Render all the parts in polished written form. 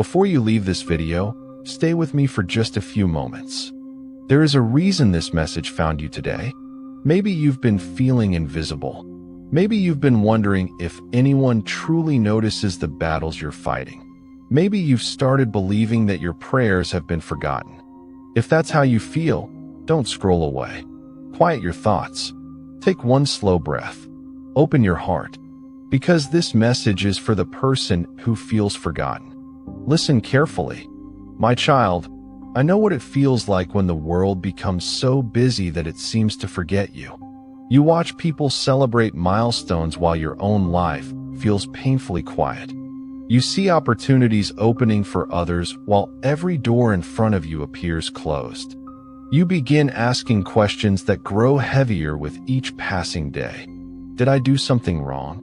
Before you leave this video, stay with me for just a few moments. There is a reason this message found you today. Maybe you've been feeling invisible. Maybe you've been wondering if anyone truly notices the battles you're fighting. Maybe you've started believing that your prayers have been forgotten. If that's how you feel, don't scroll away. Quiet your thoughts. Take one slow breath. Open your heart. Because this message is for the person who feels forgotten. Listen carefully. My child, I know what it feels like when the world becomes so busy that it seems to forget you. You watch people celebrate milestones while your own life feels painfully quiet. You see opportunities opening for others while every door in front of you appears closed. You begin asking questions that grow heavier with each passing day. Did I do something wrong?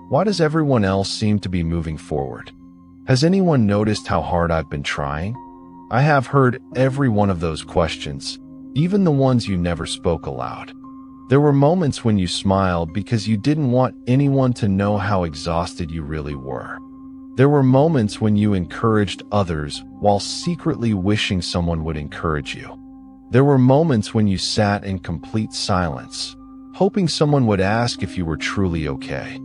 Why does everyone else seem to be moving forward? Has anyone noticed how hard I've been trying? I have heard every one of those questions, even the ones you never spoke aloud. There were moments when you smiled because you didn't want anyone to know how exhausted you really were. There were moments when you encouraged others while secretly wishing someone would encourage you. There were moments when you sat in complete silence, hoping someone would ask if you were truly okay.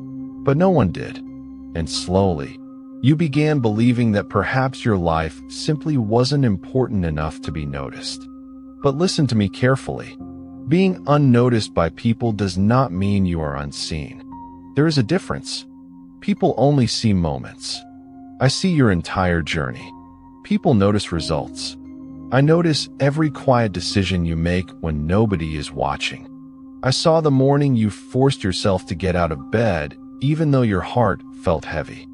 But no one did. And slowly, you began believing that perhaps your life simply wasn't important enough to be noticed. But listen to me carefully. Being unnoticed by people does not mean you are unseen. There is a difference. People only see moments. I see your entire journey. People notice results. I notice every quiet decision you make when nobody is watching. I saw the morning you forced yourself to get out of bed, even though your heart felt heavy.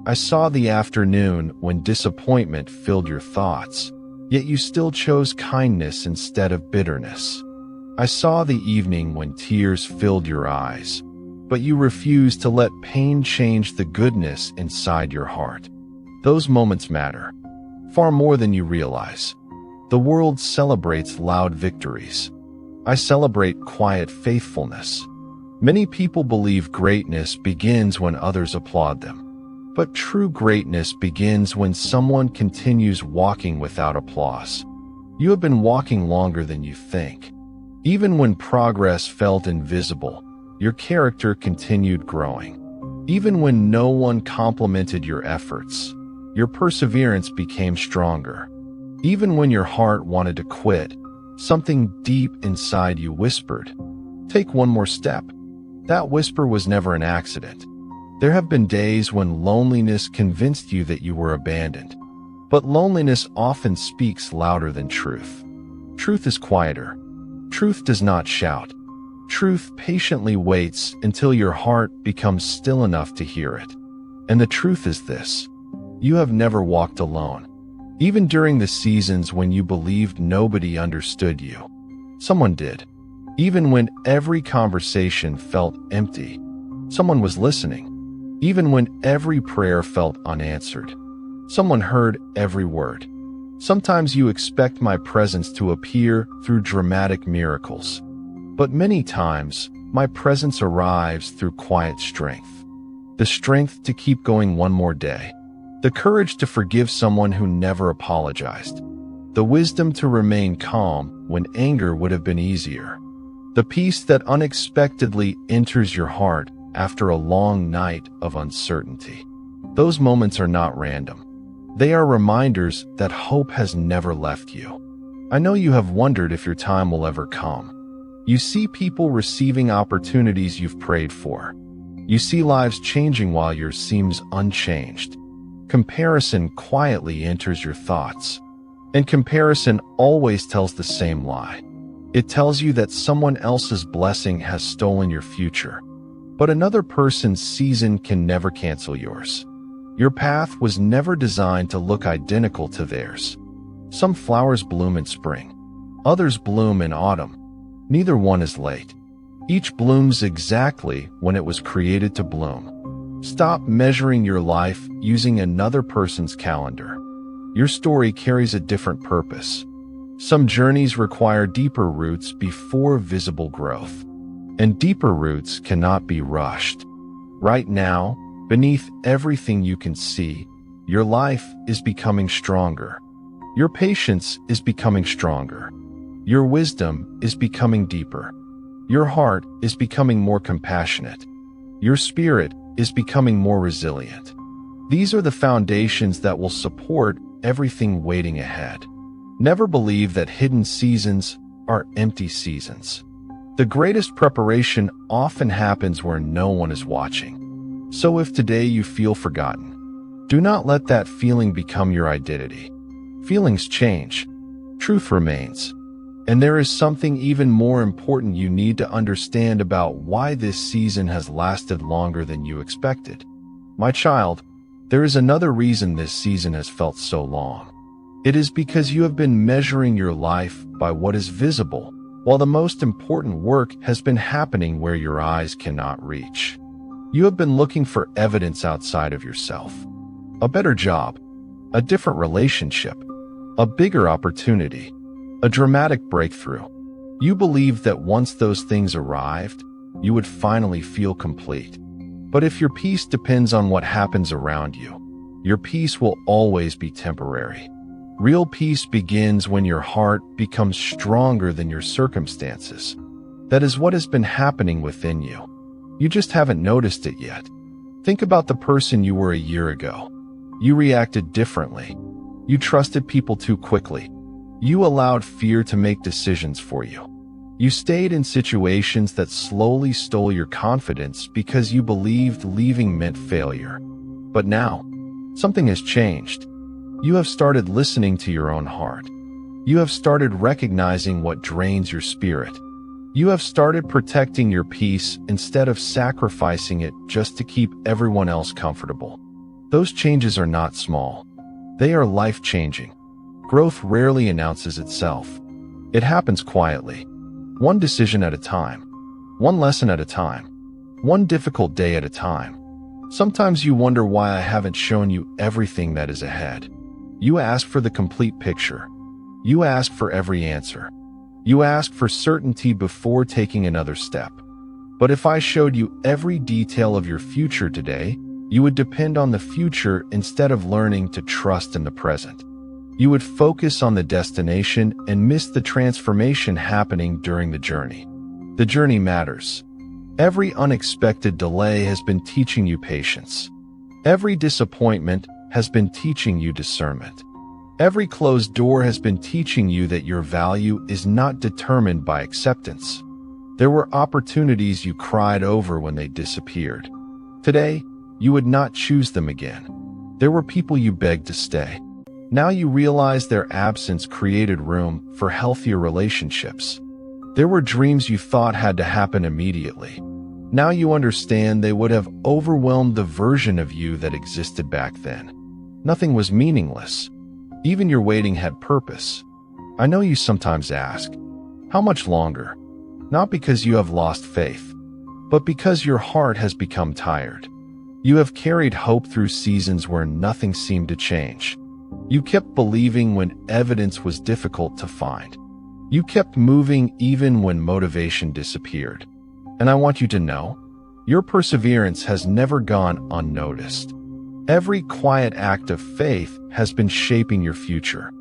I saw the afternoon when disappointment filled your thoughts, yet you still chose kindness instead of bitterness. I saw the evening when tears filled your eyes, but you refused to let pain change the goodness inside your heart. Those moments matter, far more than you realize. The world celebrates loud victories. I celebrate quiet faithfulness. Many people believe greatness begins when others applaud them. But true greatness begins when someone continues walking without applause. You have been walking longer than you think. Even when progress felt invisible, your character continued growing. Even when no one complimented your efforts, your perseverance became stronger. Even when your heart wanted to quit, something deep inside you whispered, "Take one more step." That whisper was never an accident. There have been days when loneliness convinced you that you were abandoned. But loneliness often speaks louder than truth. Truth is quieter. Truth does not shout. Truth patiently waits until your heart becomes still enough to hear it. And the truth is this: you have never walked alone. Even during the seasons when you believed nobody understood you, someone did. Even when every conversation felt empty, someone was listening. Even when every prayer felt unanswered, someone heard every word. Sometimes you expect my presence to appear through dramatic miracles, but many times my presence arrives through quiet strength. The strength to keep going one more day. The courage to forgive someone who never apologized. The wisdom to remain calm when anger would have been easier. The peace that unexpectedly enters your heart after a long night of uncertainty. Those moments are not random. They are reminders that hope has never left you. I know you have wondered if your time will ever come. You see people receiving opportunities you've prayed for. You see lives changing while yours seems unchanged. Comparison quietly enters your thoughts. And comparison always tells the same lie. It tells you that someone else's blessing has stolen your future. But another person's season can never cancel yours. Your path was never designed to look identical to theirs. Some flowers bloom in spring. Others bloom in autumn. Neither one is late. Each blooms exactly when it was created to bloom. Stop measuring your life using another person's calendar. Your story carries a different purpose. Some journeys require deeper roots before visible growth. And deeper roots cannot be rushed. Right now, beneath everything you can see, Your life is becoming stronger. Your patience is becoming stronger. Your wisdom is becoming deeper. Your heart is becoming more compassionate. Your spirit is becoming more resilient. These are the foundations that will support everything waiting ahead. Never believe that hidden seasons are empty seasons. The greatest preparation often happens where no one is watching. So if today you feel forgotten, do not let that feeling become your identity. Feelings change. Truth remains. And there is something even more important you need to understand about why this season has lasted longer than you expected. My child, there is another reason this season has felt so long. It is because you have been measuring your life by what is visible, while the most important work has been happening where your eyes cannot reach. You have been looking for evidence outside of yourself. A better job, a different relationship, a bigger opportunity, a dramatic breakthrough. You believed that once those things arrived, you would finally feel complete. But if your peace depends on what happens around you, your peace will always be temporary. Real peace begins when your heart becomes stronger than your circumstances. That is what has been happening within you. You just haven't noticed it yet. Think about the person you were a year ago. You reacted differently. You trusted people too quickly. You allowed fear to make decisions for you. You stayed in situations that slowly stole your confidence because you believed leaving meant failure. But now, something has changed. You have started listening to your own heart. You have started recognizing what drains your spirit. You have started protecting your peace instead of sacrificing it just to keep everyone else comfortable. Those changes are not small. They are life-changing. Growth rarely announces itself. It happens quietly. One decision at a time. One lesson at a time. One difficult day at a time. Sometimes you wonder why I haven't shown you everything that is ahead. You ask for the complete picture. You ask for every answer. You ask for certainty before taking another step. But if I showed you every detail of your future today, you would depend on the future instead of learning to trust in the present. You would focus on the destination and miss the transformation happening during the journey. The journey matters. Every unexpected delay has been teaching you patience. Every disappointment has been teaching you discernment. Every closed door has been teaching you that your value is not determined by acceptance. There were opportunities you cried over when they disappeared. Today, you would not choose them again. There were people you begged to stay. Now you realize their absence created room for healthier relationships. There were dreams you thought had to happen immediately. Now you understand they would have overwhelmed the version of you that existed back then. Nothing was meaningless. Even your waiting had purpose. I know you sometimes ask, how much longer? Not because you have lost faith, but because your heart has become tired. You have carried hope through seasons where nothing seemed to change. You kept believing when evidence was difficult to find. You kept moving even when motivation disappeared. And I want you to know, your perseverance has never gone unnoticed. Every quiet act of faith has been shaping your future.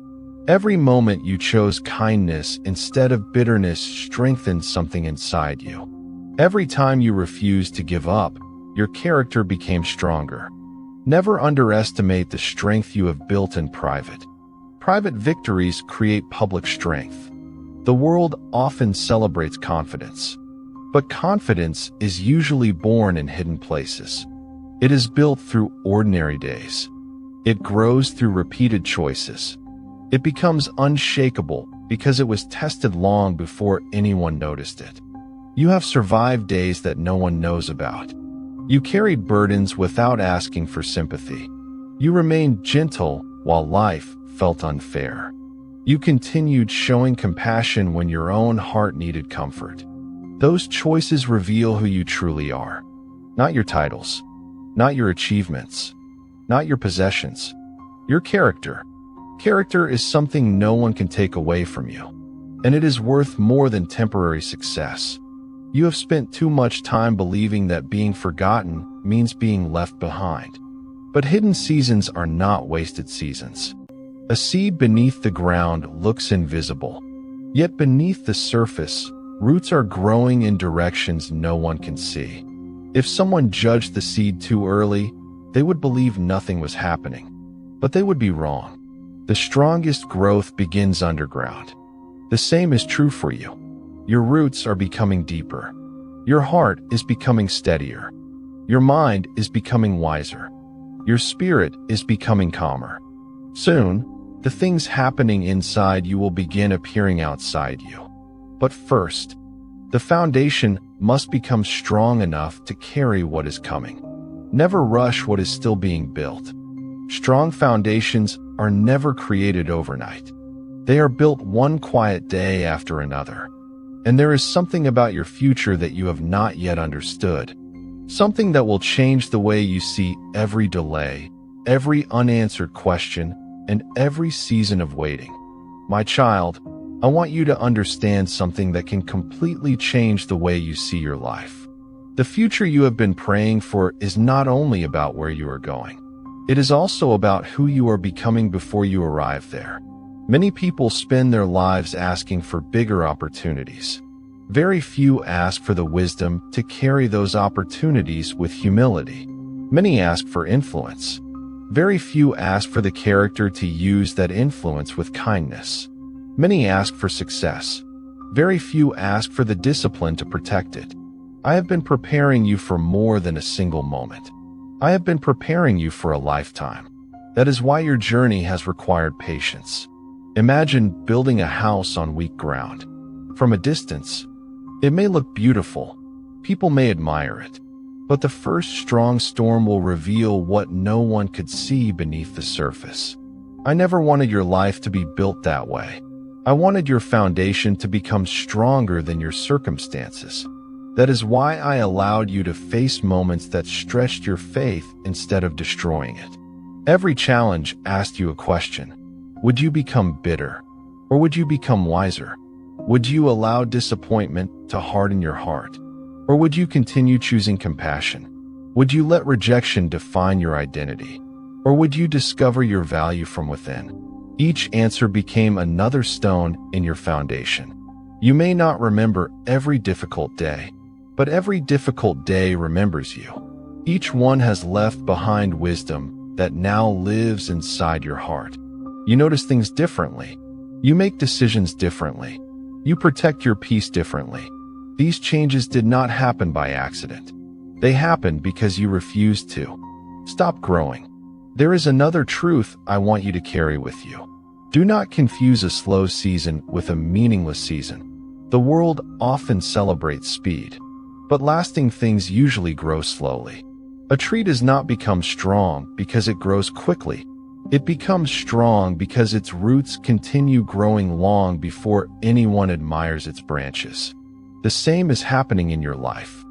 Every moment you chose kindness instead of bitterness strengthened something inside you. Every time you refused to give up, your character became stronger. Never underestimate the strength you have built in private. Private victories create public strength. The world often celebrates confidence. But confidence is usually born in hidden places. It is built through ordinary days. It grows through repeated choices. It becomes unshakable because it was tested long before anyone noticed it. You have survived days that no one knows about. You carried burdens without asking for sympathy. You remained gentle while life felt unfair. You continued showing compassion when your own heart needed comfort. Those choices reveal who you truly are. Not your titles, not your achievements, not your possessions. Your character. Character is something no one can take away from you, and it is worth more than temporary success. You have spent too much time believing that being forgotten means being left behind. But hidden seasons are not wasted seasons. A seed beneath the ground looks invisible, yet beneath the surface, roots are growing in directions no one can see. If someone judged the seed too early, they would believe nothing was happening. But they would be wrong. The strongest growth begins underground. The same is true for you. Your roots are becoming deeper. Your heart is becoming steadier. Your mind is becoming wiser. Your spirit is becoming calmer. Soon, the things happening inside you will begin appearing outside you. But first, the foundation must become strong enough to carry what is coming. Never rush what is still being built. Strong foundations are never created overnight. They are built one quiet day after another. And there is something about your future that you have not yet understood. Something that will change the way you see every delay, every unanswered question, and every season of waiting. My child, I want you to understand something that can completely change the way you see your life. The future you have been praying for is not only about where you are going. It is also about who you are becoming before you arrive there. Many people spend their lives asking for bigger opportunities. Very few ask for the wisdom to carry those opportunities with humility. Many ask for influence. Very few ask for the character to use that influence with kindness. Many ask for success. Very few ask for the discipline to protect it. I have been preparing you for more than a single moment. I have been preparing you for a lifetime. That is why your journey has required patience. Imagine building a house on weak ground. From a distance, it may look beautiful. People may admire it. But the first strong storm will reveal what no one could see beneath the surface. I never wanted your life to be built that way. I wanted your foundation to become stronger than your circumstances. That is why I allowed you to face moments that stretched your faith instead of destroying it. Every challenge asked you a question. Would you become bitter? Or would you become wiser? Would you allow disappointment to harden your heart? Or would you continue choosing compassion? Would you let rejection define your identity? Or would you discover your value from within? Each answer became another stone in your foundation. You may not remember every difficult day, but every difficult day remembers you. Each one has left behind wisdom that now lives inside your heart. You notice things differently. You make decisions differently. You protect your peace differently. These changes did not happen by accident. They happened because you refused to. Stop growing. There is another truth I want you to carry with you. Do not confuse a slow season with a meaningless season. The world often celebrates speed, but lasting things usually grow slowly. A tree does not become strong because it grows quickly. It becomes strong because its roots continue growing long before anyone admires its branches. The same is happening in your life.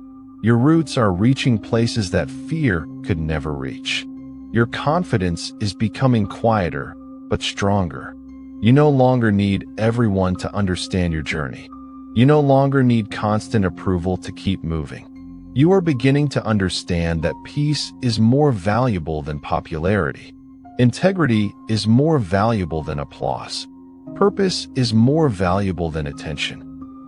Your roots are reaching places that fear could never reach. Your confidence is becoming quieter, but stronger. You no longer need everyone to understand your journey. You no longer need constant approval to keep moving. You are beginning to understand that peace is more valuable than popularity. Integrity is more valuable than applause. Purpose is more valuable than attention.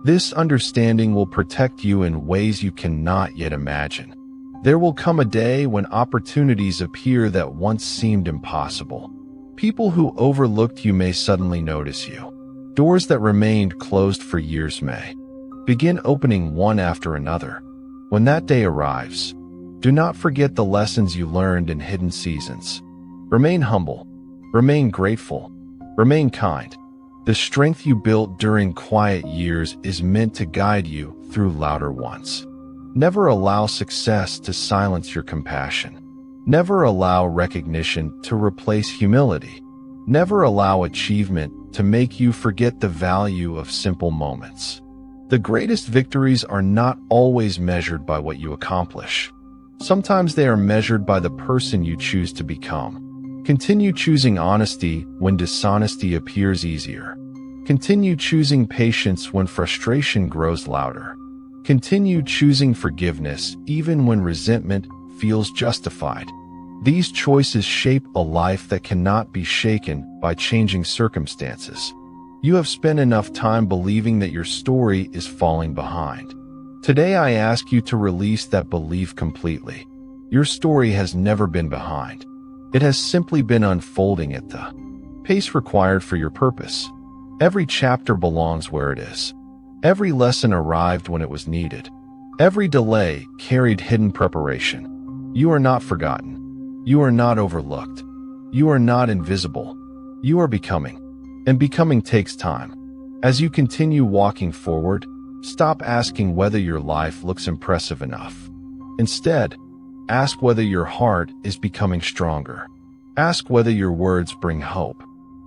This understanding will protect you in ways you cannot yet imagine. There will come a day when opportunities appear that once seemed impossible. People who overlooked you may suddenly notice you. Doors that remained closed for years may begin opening one after another. When that day arrives, do not forget the lessons you learned in hidden seasons. Remain humble, remain grateful, remain kind. The strength you built during quiet years is meant to guide you through louder ones. Never allow success to silence your compassion. Never allow recognition to replace humility. Never allow achievement to make you forget the value of simple moments. The greatest victories are not always measured by what you accomplish. Sometimes they are measured by the person you choose to become. Continue choosing honesty when dishonesty appears easier. Continue choosing patience when frustration grows louder. Continue choosing forgiveness even when resentment feels justified. These choices shape a life that cannot be shaken by changing circumstances. You have spent enough time believing that your story is falling behind. Today I ask you to release that belief completely. Your story has never been behind. It has simply been unfolding at the pace required for your purpose. Every chapter belongs where it is. Every lesson arrived when it was needed. Every delay carried hidden preparation. You are not forgotten. You are not overlooked. You are not invisible. You are becoming. And becoming takes time. As you continue walking forward, stop asking whether your life looks impressive enough. Instead, ask whether your heart is becoming stronger. Ask whether your words bring hope.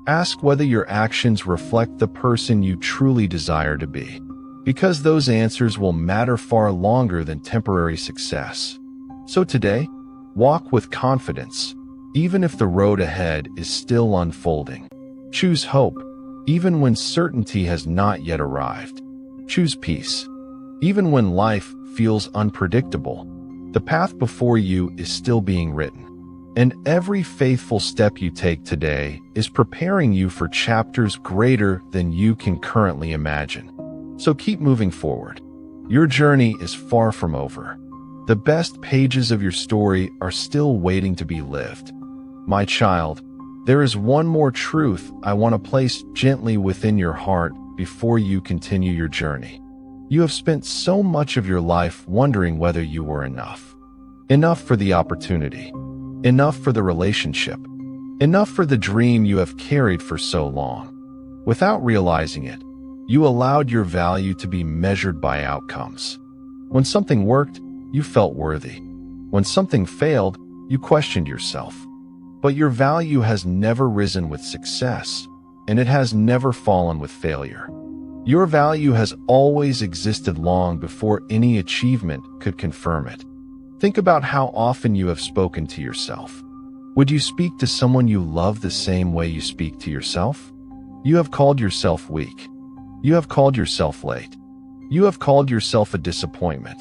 Ask whether your actions reflect the person you truly desire to be. Because those answers will matter far longer than temporary success. So today, walk with confidence, even if the road ahead is still unfolding. Choose hope, even when certainty has not yet arrived. Choose peace, even when life feels unpredictable. The path before you is still being written. And every faithful step you take today is preparing you for chapters greater than you can currently imagine. So keep moving forward. Your journey is far from over. The best pages of your story are still waiting to be lived. My child, there is one more truth I want to place gently within your heart before you continue your journey. You have spent so much of your life wondering whether you were enough. Enough for the opportunity. Enough for the relationship. Enough for the dream you have carried for so long. Without realizing it, you allowed your value to be measured by outcomes. When something worked, you felt worthy. When something failed, you questioned yourself. But your value has never risen with success, and it has never fallen with failure. Your value has always existed long before any achievement could confirm it. Think about how often you have spoken to yourself. Would you speak to someone you love the same way you speak to yourself? You have called yourself weak. You have called yourself late. You have called yourself a disappointment.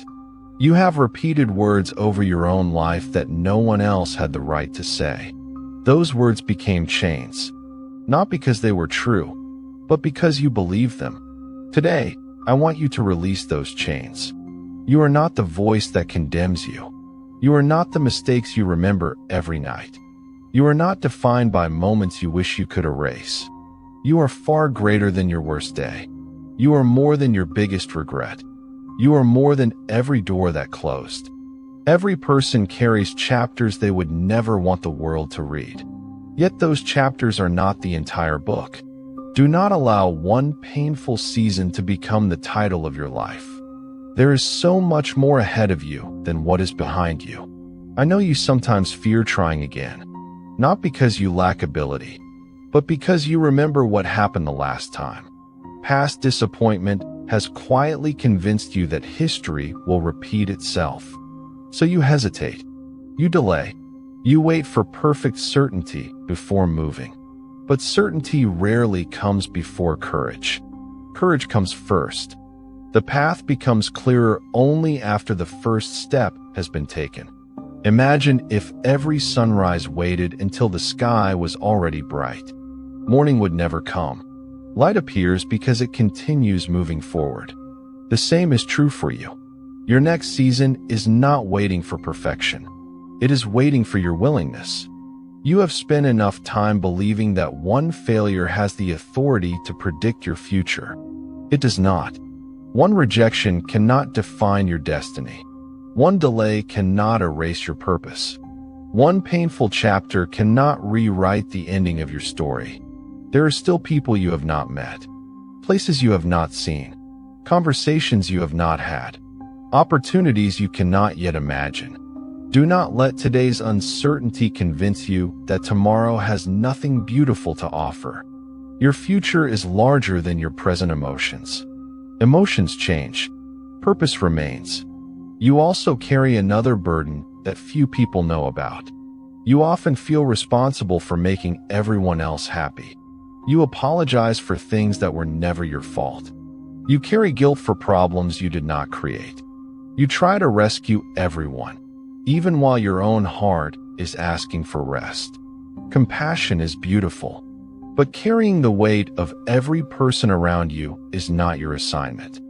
You have repeated words over your own life that no one else had the right to say. Those words became chains, not because they were true, but because you believed them. Today, I want you to release those chains. You are not the voice that condemns you. You are not the mistakes you remember every night. You are not defined by moments you wish you could erase. You are far greater than your worst day. You are more than your biggest regret. You are more than every door that closed. Every person carries chapters they would never want the world to read. Yet those chapters are not the entire book. Do not allow one painful season to become the title of your life. There is so much more ahead of you than what is behind you. I know you sometimes fear trying again, not because you lack ability, but because you remember what happened the last time. Past disappointment has quietly convinced you that history will repeat itself. So you hesitate, you delay, you wait for perfect certainty before moving. But certainty rarely comes before courage. Courage comes first. The path becomes clearer only after the first step has been taken. Imagine if every sunrise waited until the sky was already bright. Morning would never come. Light appears because it continues moving forward. The same is true for you. Your next season is not waiting for perfection. It is waiting for your willingness. You have spent enough time believing that one failure has the authority to predict your future. It does not. One rejection cannot define your destiny. One delay cannot erase your purpose. One painful chapter cannot rewrite the ending of your story. There are still people you have not met, places you have not seen, conversations you have not had, opportunities you cannot yet imagine. Do not let today's uncertainty convince you that tomorrow has nothing beautiful to offer. Your future is larger than your present emotions. Emotions change. Purpose remains. You also carry another burden that few people know about. You often feel responsible for making everyone else happy. You apologize for things that were never your fault. You carry guilt for problems you did not create. You try to rescue everyone, even while your own heart is asking for rest. Compassion is beautiful, but carrying the weight of every person around you is not your assignment.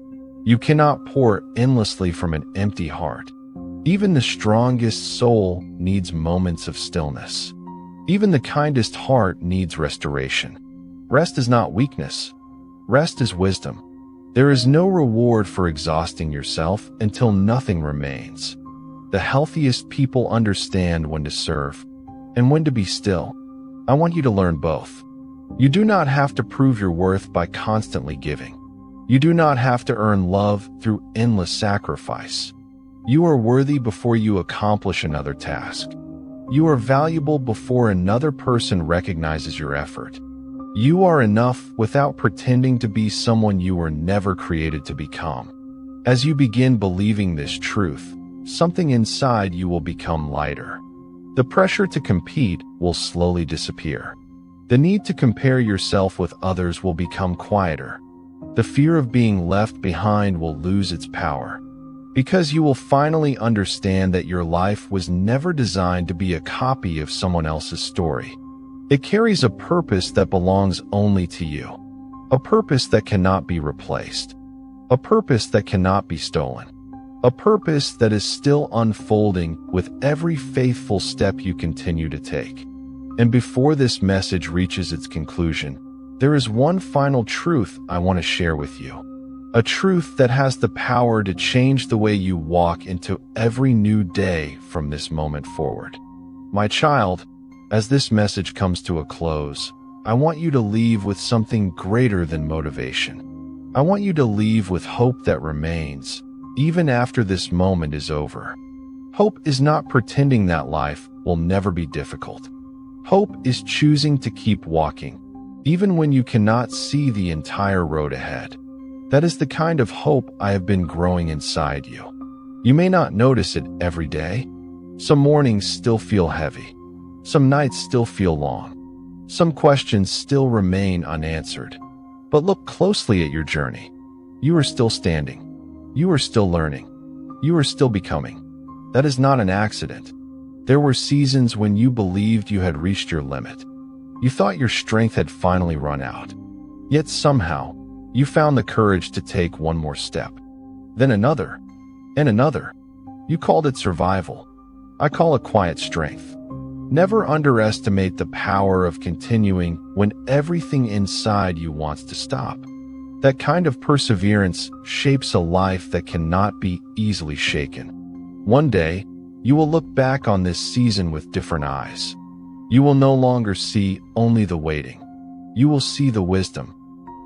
You cannot pour endlessly from an empty heart. Even the strongest soul needs moments of stillness. Even the kindest heart needs restoration. Rest is not weakness. Rest is wisdom. There is no reward for exhausting yourself until nothing remains. The healthiest people understand when to serve and when to be still. I want you to learn both. You do not have to prove your worth by constantly giving. You do not have to earn love through endless sacrifice. You are worthy before you accomplish another task. You are valuable before another person recognizes your effort. You are enough without pretending to be someone you were never created to become. As you begin believing this truth, something inside you will become lighter. The pressure to compete will slowly disappear. The need to compare yourself with others will become quieter. The fear of being left behind will lose its power, because you will finally understand that your life was never designed to be a copy of someone else's story. It carries a purpose that belongs only to you, a purpose that cannot be replaced, a purpose that cannot be stolen, a purpose that is still unfolding with every faithful step you continue to take. And before this message reaches its conclusion, there is one final truth I want to share with you. A truth that has the power to change the way you walk into every new day from this moment forward. My child, as this message comes to a close, I want you to leave with something greater than motivation. I want you to leave with hope that remains, even after this moment is over. Hope is not pretending that life will never be difficult. Hope is choosing to keep walking, even when you cannot see the entire road ahead. That is the kind of hope I have been growing inside you. You may not notice it every day. Some mornings still feel heavy. Some nights still feel long. Some questions still remain unanswered. But look closely at your journey. You are still standing. You are still learning. You are still becoming. That is not an accident. There were seasons when you believed you had reached your limit. You thought your strength had finally run out. Yet somehow, you found the courage to take one more step. Then another, and another. You called it survival. I call it quiet strength. Never underestimate the power of continuing when everything inside you wants to stop. That kind of perseverance shapes a life that cannot be easily shaken. One day, you will look back on this season with different eyes. You will no longer see only the waiting. You will see the wisdom.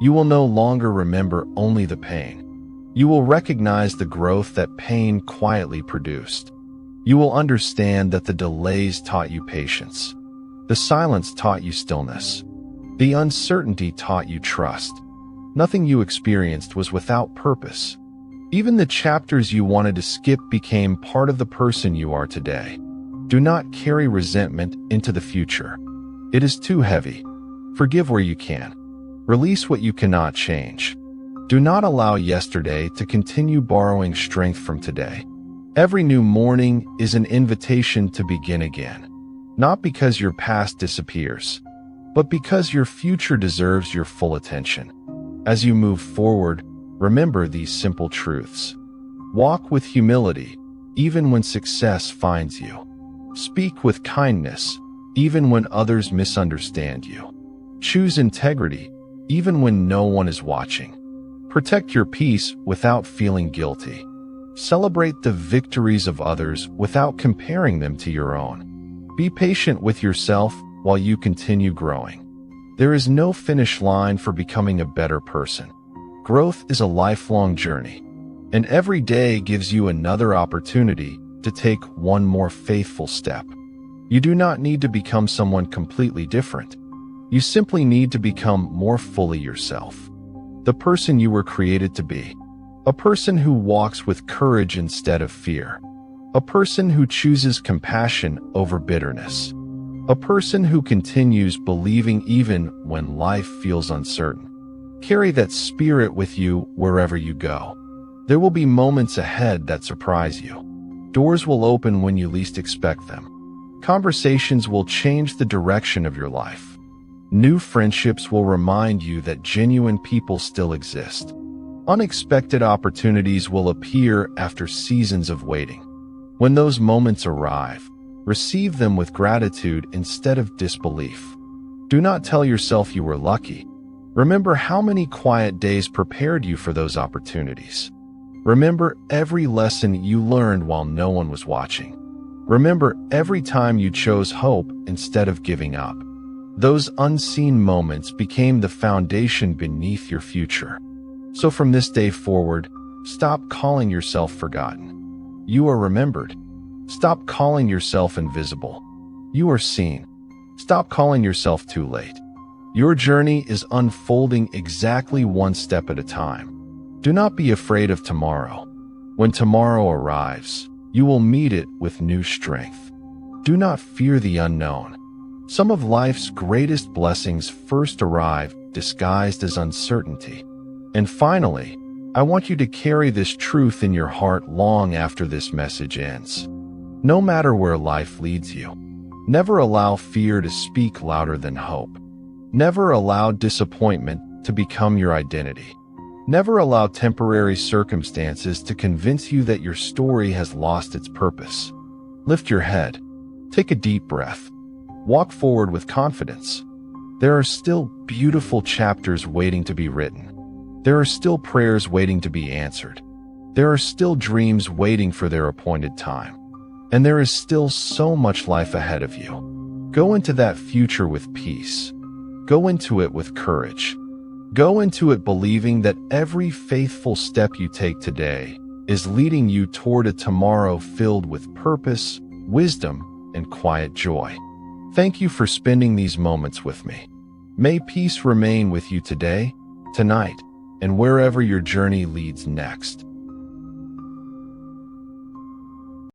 You will no longer remember only the pain. You will recognize the growth that pain quietly produced. You will understand that the delays taught you patience. The silence taught you stillness. The uncertainty taught you trust. Nothing you experienced was without purpose. Even the chapters you wanted to skip became part of the person you are today. Do not carry resentment into the future. It is too heavy. Forgive where you can. Release what you cannot change. Do not allow yesterday to continue borrowing strength from today. Every new morning is an invitation to begin again. Not because your past disappears, but because your future deserves your full attention. As you move forward, remember these simple truths. Walk with humility, even when success finds you. Speak with kindness, even when others misunderstand you. Choose integrity, even when no one is watching. Protect your peace without feeling guilty. Celebrate the victories of others without comparing them to your own. Be patient with yourself while you continue growing. There is no finish line for becoming a better person. Growth is a lifelong journey, and every day gives you another opportunity to take one more faithful step. You do not need to become someone completely different. You simply need to become more fully yourself. The person you were created to be. A person who walks with courage instead of fear. A person who chooses compassion over bitterness. A person who continues believing even when life feels uncertain. Carry that spirit with you wherever you go. There will be moments ahead that surprise you. Doors will open when you least expect them. Conversations will change the direction of your life. New friendships will remind you that genuine people still exist. Unexpected opportunities will appear after seasons of waiting. When those moments arrive, receive them with gratitude instead of disbelief. Do not tell yourself you were lucky. Remember how many quiet days prepared you for those opportunities. Remember every lesson you learned while no one was watching. Remember every time you chose hope instead of giving up. Those unseen moments became the foundation beneath your future. So from this day forward, stop calling yourself forgotten. You are remembered. Stop calling yourself invisible. You are seen. Stop calling yourself too late. Your journey is unfolding exactly one step at a time. Do not be afraid of tomorrow. When tomorrow arrives, you will meet it with new strength. Do not fear the unknown. Some of life's greatest blessings first arrive disguised as uncertainty. And finally, I want you to carry this truth in your heart long after this message ends. No matter where life leads you, never allow fear to speak louder than hope. Never allow disappointment to become your identity. Never allow temporary circumstances to convince you that your story has lost its purpose. Lift your head. Take a deep breath. Walk forward with confidence. There are still beautiful chapters waiting to be written. There are still prayers waiting to be answered. There are still dreams waiting for their appointed time. And there is still so much life ahead of you. Go into that future with peace. Go into it with courage. Go into it believing that every faithful step you take today is leading you toward a tomorrow filled with purpose, wisdom, and quiet joy. Thank you for spending these moments with me. May peace remain with you today, tonight, and wherever your journey leads next.